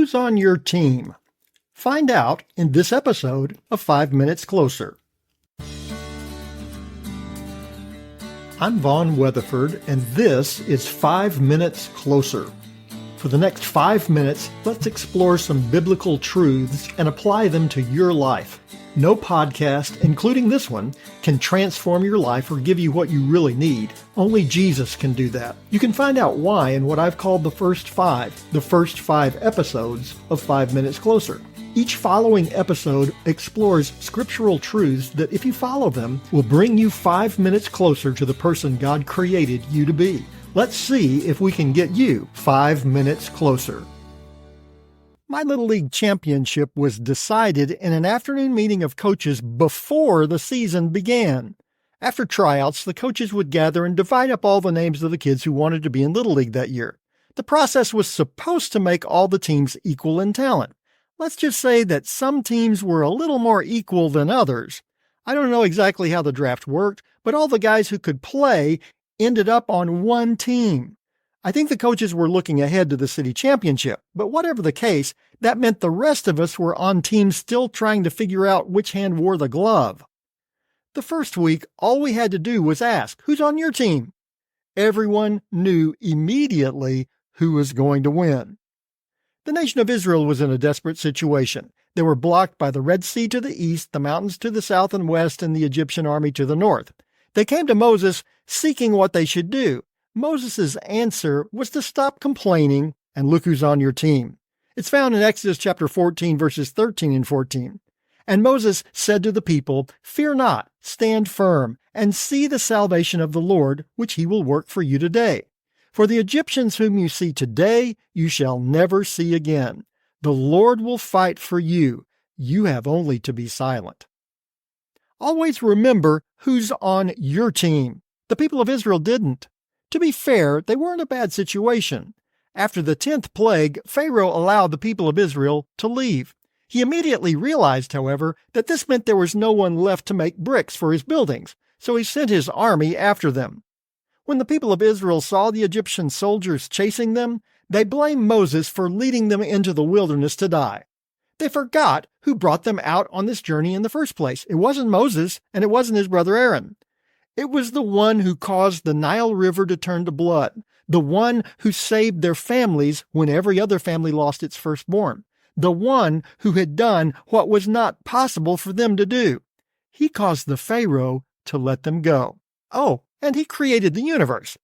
Who's on your team? Find out in this episode of 5 Minutes Closer. I'm Vaughn Weatherford, and this is 5 Minutes Closer. For the next 5 minutes, let's explore some biblical truths and apply them to your life. No podcast, including this one, can transform your life or give you what you really need. Only Jesus can do that. You can find out why in what I've called the first five episodes of 5 Minutes Closer. Each following episode explores scriptural truths that, if you follow them, will bring you 5 minutes closer to the person God created you to be. Let's see if we can get you 5 minutes closer. My Little League championship was decided in an afternoon meeting of coaches before the season began. After tryouts, the coaches would gather and divide up all the names of the kids who wanted to be in Little League that year. The process was supposed to make all the teams equal in talent. Let's just say that some teams were a little more equal than others. I don't know exactly how the draft worked, but all the guys who could play ended up on one team. I think the coaches were looking ahead to the city championship, but whatever the case, that meant the rest of us were on teams still trying to figure out which hand wore the glove. The first week, all we had to do was ask, "Who's on your team?" Everyone knew immediately who was going to win. The nation of Israel was in a desperate situation. They were blocked by the Red Sea to the east, the mountains to the south and west, and the Egyptian army to the north. They came to Moses seeking what they should do. Moses' answer was to stop complaining and look who's on your team. It's found in Exodus chapter 14, verses 13 and 14. And Moses said to the people, "Fear not, stand firm, and see the salvation of the Lord, which he will work for you today. For the Egyptians whom you see today, you shall never see again. The Lord will fight for you. You have only to be silent." Always remember who's on your team. The people of Israel didn't. To be fair, they were in a bad situation. After the 10th plague, Pharaoh allowed the people of Israel to leave. He immediately realized, however, that this meant there was no one left to make bricks for his buildings, so he sent his army after them. When the people of Israel saw the Egyptian soldiers chasing them, they blamed Moses for leading them into the wilderness to die. They forgot who brought them out on this journey in the first place. It wasn't Moses, and it wasn't his brother Aaron. It was the one who caused the Nile River to turn to blood, the one who saved their families when every other family lost its firstborn, the one who had done what was not possible for them to do. He caused the Pharaoh to let them go. Oh, and he created the universe.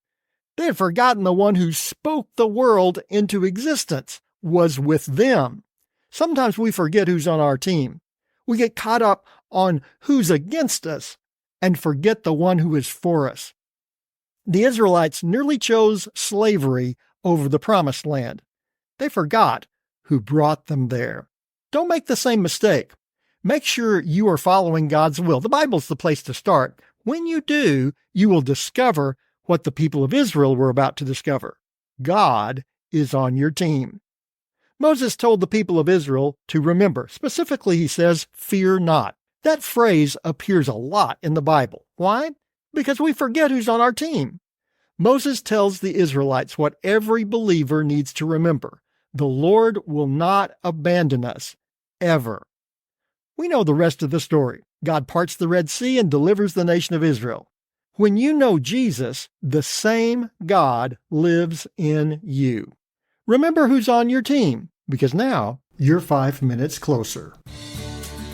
They had forgotten the one who spoke the world into existence was with them. Sometimes we forget who's on our team. We get caught up on who's against us and forget the one who is for us. The Israelites nearly chose slavery over the promised land. They forgot who brought them there. Don't make the same mistake. Make sure you are following God's will. The Bible's the place to start. When you do, you will discover what the people of Israel were about to discover. God is on your team. Moses told the people of Israel to remember. Specifically, he says, "Fear not." That phrase appears a lot in the Bible. Why? Because we forget who's on our team. Moses tells the Israelites what every believer needs to remember. The Lord will not abandon us, ever. We know the rest of the story. God parts the Red Sea and delivers the nation of Israel. When you know Jesus, the same God lives in you. Remember who's on your team, because now you're 5 minutes closer.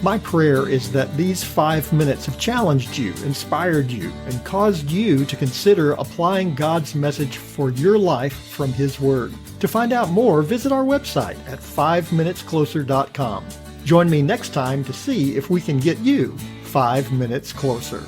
My prayer is that these 5 minutes have challenged you, inspired you, and caused you to consider applying God's message for your life from His Word. To find out more, visit our website at 5minutescloser.com. Join me next time to see if we can get you 5 minutes closer.